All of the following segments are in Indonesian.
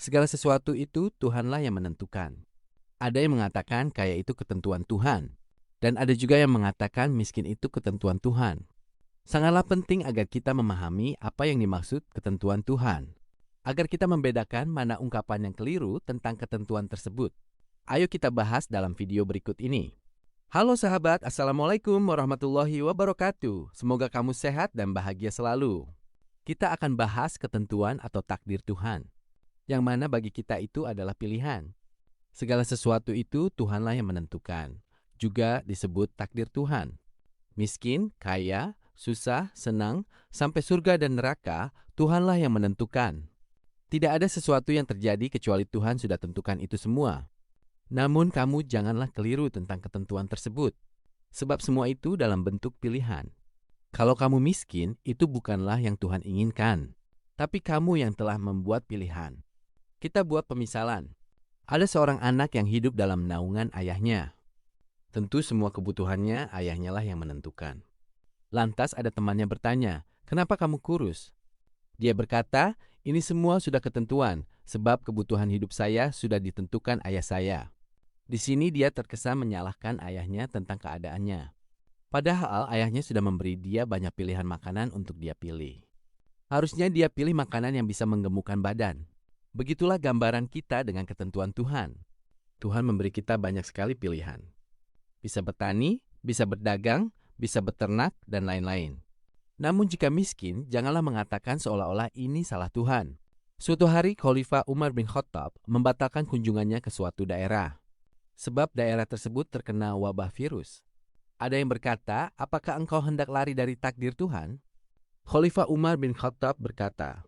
Segala sesuatu itu Tuhanlah yang menentukan. Ada yang mengatakan kaya itu ketentuan Tuhan, dan ada juga yang mengatakan miskin itu ketentuan Tuhan. Sangatlah penting agar kita memahami apa yang dimaksud ketentuan Tuhan, agar kita membedakan mana ungkapan yang keliru tentang ketentuan tersebut. Ayo kita bahas dalam video berikut ini. Halo sahabat, Assalamualaikum warahmatullahi wabarakatuh. Semoga kamu sehat dan bahagia selalu. Kita akan bahas ketentuan atau takdir Tuhan, yang mana bagi kita itu adalah pilihan. Segala sesuatu itu Tuhanlah yang menentukan, juga disebut takdir Tuhan. Miskin, kaya, susah, senang, sampai surga dan neraka, Tuhanlah yang menentukan. Tidak ada sesuatu yang terjadi kecuali Tuhan sudah tentukan itu semua. Namun kamu janganlah keliru tentang ketentuan tersebut, sebab semua itu dalam bentuk pilihan. Kalau kamu miskin, itu bukanlah yang Tuhan inginkan, tapi kamu yang telah membuat pilihan. Kita buat pemisalan. Ada seorang anak yang hidup dalam naungan ayahnya. Tentu semua kebutuhannya ayahnya lah yang menentukan. Lantas ada temannya bertanya, "Kenapa kamu kurus?" Dia berkata, "Ini semua sudah ketentuan, sebab kebutuhan hidup saya sudah ditentukan ayah saya." Di sini dia terkesan menyalahkan ayahnya tentang keadaannya. Padahal ayahnya sudah memberi dia banyak pilihan makanan untuk dia pilih. Harusnya dia pilih makanan yang bisa menggemukkan badan. Begitulah gambaran kita dengan ketentuan Tuhan. Tuhan memberi kita banyak sekali pilihan. Bisa bertani, bisa berdagang, bisa beternak, dan lain-lain. Namun jika miskin, janganlah mengatakan seolah-olah ini salah Tuhan. Suatu hari Khalifah Umar bin Khattab membatalkan kunjungannya ke suatu daerah, sebab daerah tersebut terkena wabah virus. Ada yang berkata, "Apakah engkau hendak lari dari takdir Tuhan?" Khalifah Umar bin Khattab berkata,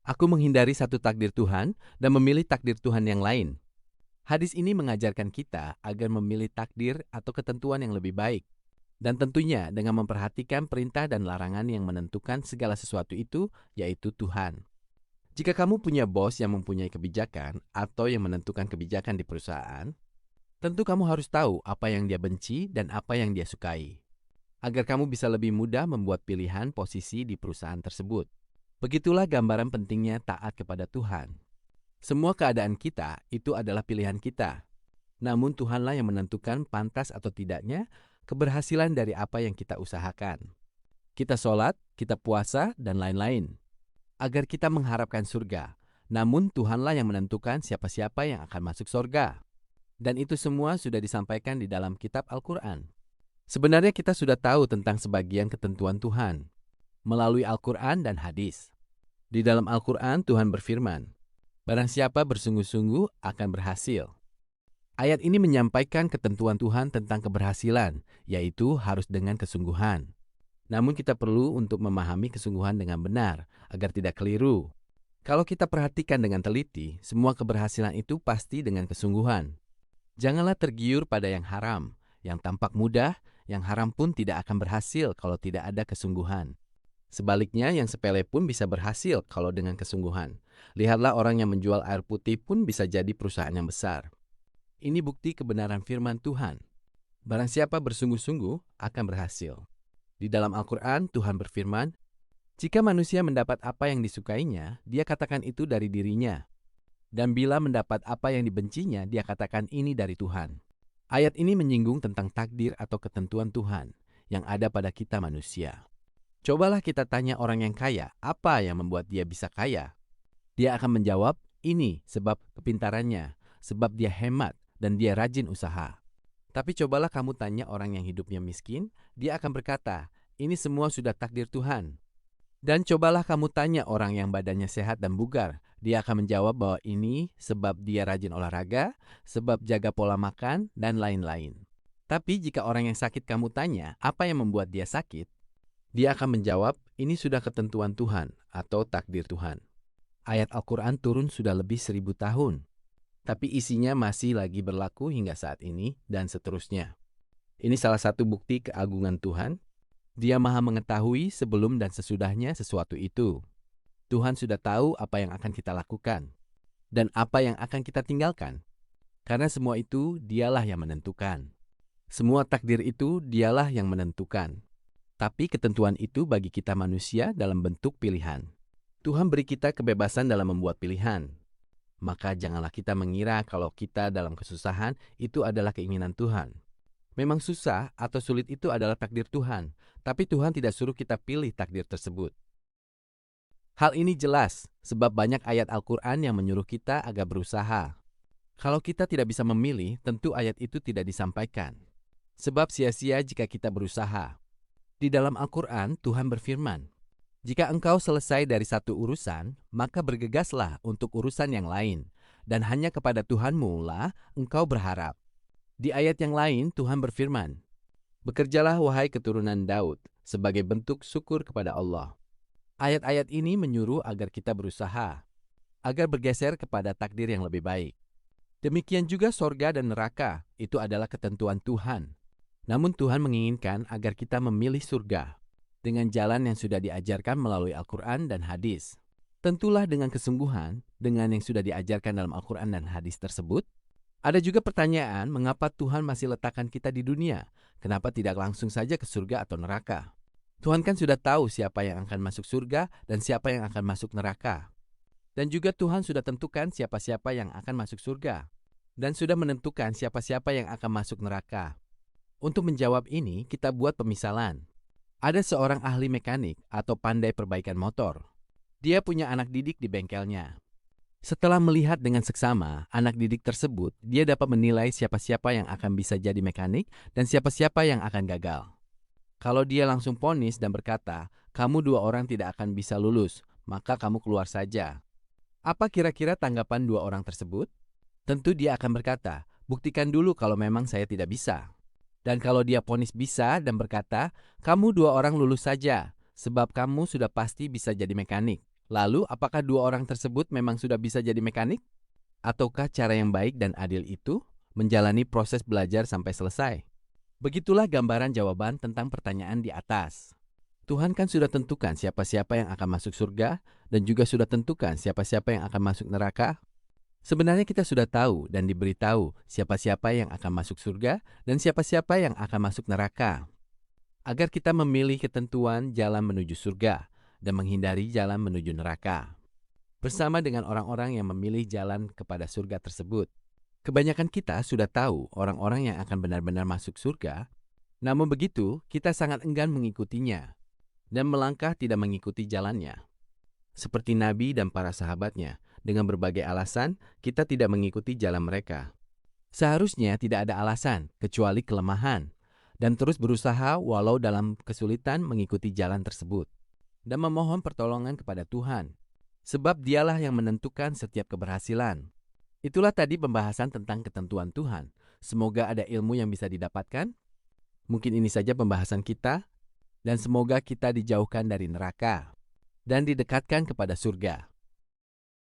"Aku menghindari satu takdir Tuhan dan memilih takdir Tuhan yang lain." Hadis ini mengajarkan kita agar memilih takdir atau ketentuan yang lebih baik. Dan tentunya dengan memperhatikan perintah dan larangan yang menentukan segala sesuatu itu, yaitu Tuhan. Jika kamu punya bos yang mempunyai kebijakan atau yang menentukan kebijakan di perusahaan, tentu kamu harus tahu apa yang dia benci dan apa yang dia sukai, agar kamu bisa lebih mudah membuat pilihan posisi di perusahaan tersebut. Begitulah gambaran pentingnya taat kepada Tuhan. Semua keadaan kita itu adalah pilihan kita. Namun Tuhanlah yang menentukan pantas atau tidaknya keberhasilan dari apa yang kita usahakan. Kita sholat, kita puasa, dan lain-lain, agar kita mengharapkan surga. Namun Tuhanlah yang menentukan siapa-siapa yang akan masuk surga. Dan itu semua sudah disampaikan di dalam kitab Al-Quran. Sebenarnya kita sudah tahu tentang sebagian ketentuan Tuhan melalui Al-Quran dan hadis. Di dalam Al-Quran Tuhan berfirman, "Barang siapa bersungguh-sungguh akan berhasil." Ayat ini menyampaikan ketentuan Tuhan tentang keberhasilan, yaitu harus dengan kesungguhan. Namun kita perlu untuk memahami kesungguhan dengan benar, agar tidak keliru. Kalau kita perhatikan dengan teliti, semua keberhasilan itu pasti dengan kesungguhan. Janganlah tergiur pada yang haram, yang tampak mudah, yang haram pun tidak akan berhasil kalau tidak ada kesungguhan. Sebaliknya, yang sepele pun bisa berhasil kalau dengan kesungguhan. Lihatlah orang yang menjual air putih pun bisa jadi perusahaan yang besar. Ini bukti kebenaran firman Tuhan. Barang siapa bersungguh-sungguh akan berhasil. Di dalam Al-Quran, Tuhan berfirman, "Jika manusia mendapat apa yang disukainya, dia katakan itu dari dirinya. Dan bila mendapat apa yang dibencinya, dia katakan ini dari Tuhan." Ayat ini menyinggung tentang takdir atau ketentuan Tuhan yang ada pada kita manusia. Cobalah kita tanya orang yang kaya, apa yang membuat dia bisa kaya? Dia akan menjawab, ini sebab kepintarannya, sebab dia hemat dan dia rajin usaha. Tapi cobalah kamu tanya orang yang hidupnya miskin, dia akan berkata, ini semua sudah takdir Tuhan. Dan cobalah kamu tanya orang yang badannya sehat dan bugar, dia akan menjawab bahwa ini sebab dia rajin olahraga, sebab jaga pola makan, dan lain-lain. Tapi jika orang yang sakit kamu tanya, apa yang membuat dia sakit? Dia akan menjawab, ini sudah ketentuan Tuhan atau takdir Tuhan. Ayat Al-Quran turun sudah lebih 1000 tahun, tapi isinya masih lagi berlaku hingga saat ini dan seterusnya. Ini salah satu bukti keagungan Tuhan. Dia maha mengetahui sebelum dan sesudahnya sesuatu itu. Tuhan sudah tahu apa yang akan kita lakukan dan apa yang akan kita tinggalkan. Karena semua itu dialah yang menentukan. Semua takdir itu dialah yang menentukan. Tapi ketentuan itu bagi kita manusia dalam bentuk pilihan. Tuhan beri kita kebebasan dalam membuat pilihan. Maka janganlah kita mengira kalau kita dalam kesusahan itu adalah keinginan Tuhan. Memang susah atau sulit itu adalah takdir Tuhan, tapi Tuhan tidak suruh kita pilih takdir tersebut. Hal ini jelas sebab banyak ayat Al-Quran yang menyuruh kita agar berusaha. Kalau kita tidak bisa memilih, tentu ayat itu tidak disampaikan. Sebab sia-sia jika kita berusaha. Di dalam Al-Quran, Tuhan berfirman, "Jika engkau selesai dari satu urusan, maka bergegaslah untuk urusan yang lain, dan hanya kepada Tuhanmu lah engkau berharap." Di ayat yang lain, Tuhan berfirman, "Bekerjalah wahai keturunan Daud, sebagai bentuk syukur kepada Allah." Ayat-ayat ini menyuruh agar kita berusaha, agar bergeser kepada takdir yang lebih baik. Demikian juga sorga dan neraka, itu adalah ketentuan Tuhan. Namun Tuhan menginginkan agar kita memilih surga dengan jalan yang sudah diajarkan melalui Al-Quran dan hadis. Tentulah dengan kesungguhan, dengan yang sudah diajarkan dalam Al-Quran dan hadis tersebut. Ada juga pertanyaan, mengapa Tuhan masih letakkan kita di dunia? Kenapa tidak langsung saja ke surga atau neraka? Tuhan kan sudah tahu siapa yang akan masuk surga dan siapa yang akan masuk neraka. Dan juga Tuhan sudah tentukan siapa-siapa yang akan masuk surga. Dan sudah menentukan siapa-siapa yang akan masuk neraka. Untuk menjawab ini, kita buat pemisalan. Ada seorang ahli mekanik atau pandai perbaikan motor. Dia punya anak didik di bengkelnya. Setelah melihat dengan seksama anak didik tersebut, dia dapat menilai siapa-siapa yang akan bisa jadi mekanik dan siapa-siapa yang akan gagal. Kalau dia langsung vonis dan berkata, "Kamu dua orang tidak akan bisa lulus, maka kamu keluar saja." Apa kira-kira tanggapan dua orang tersebut? Tentu dia akan berkata, "Buktikan dulu kalau memang saya tidak bisa." Dan kalau dia vonis bisa dan berkata, "Kamu dua orang lulus saja, sebab kamu sudah pasti bisa jadi mekanik." Lalu, apakah dua orang tersebut memang sudah bisa jadi mekanik? Ataukah cara yang baik dan adil itu menjalani proses belajar sampai selesai? Begitulah gambaran jawaban tentang pertanyaan di atas. Tuhan kan sudah tentukan siapa-siapa yang akan masuk surga dan juga sudah tentukan siapa-siapa yang akan masuk neraka. Sebenarnya kita sudah tahu dan diberitahu siapa-siapa yang akan masuk surga dan siapa-siapa yang akan masuk neraka. Agar kita memilih ketentuan jalan menuju surga dan menghindari jalan menuju neraka. Bersama dengan orang-orang yang memilih jalan kepada surga tersebut. Kebanyakan kita sudah tahu orang-orang yang akan benar-benar masuk surga, namun begitu kita sangat enggan mengikutinya dan melangkah tidak mengikuti jalannya. Seperti Nabi dan para sahabatnya, dengan berbagai alasan kita tidak mengikuti jalan mereka. Seharusnya tidak ada alasan kecuali kelemahan dan terus berusaha walau dalam kesulitan mengikuti jalan tersebut. Dan memohon pertolongan kepada Tuhan, sebab dialah yang menentukan setiap keberhasilan. Itulah tadi pembahasan tentang ketentuan Tuhan. Semoga ada ilmu yang bisa didapatkan. Mungkin ini saja pembahasan kita, dan semoga kita dijauhkan dari neraka dan didekatkan kepada surga.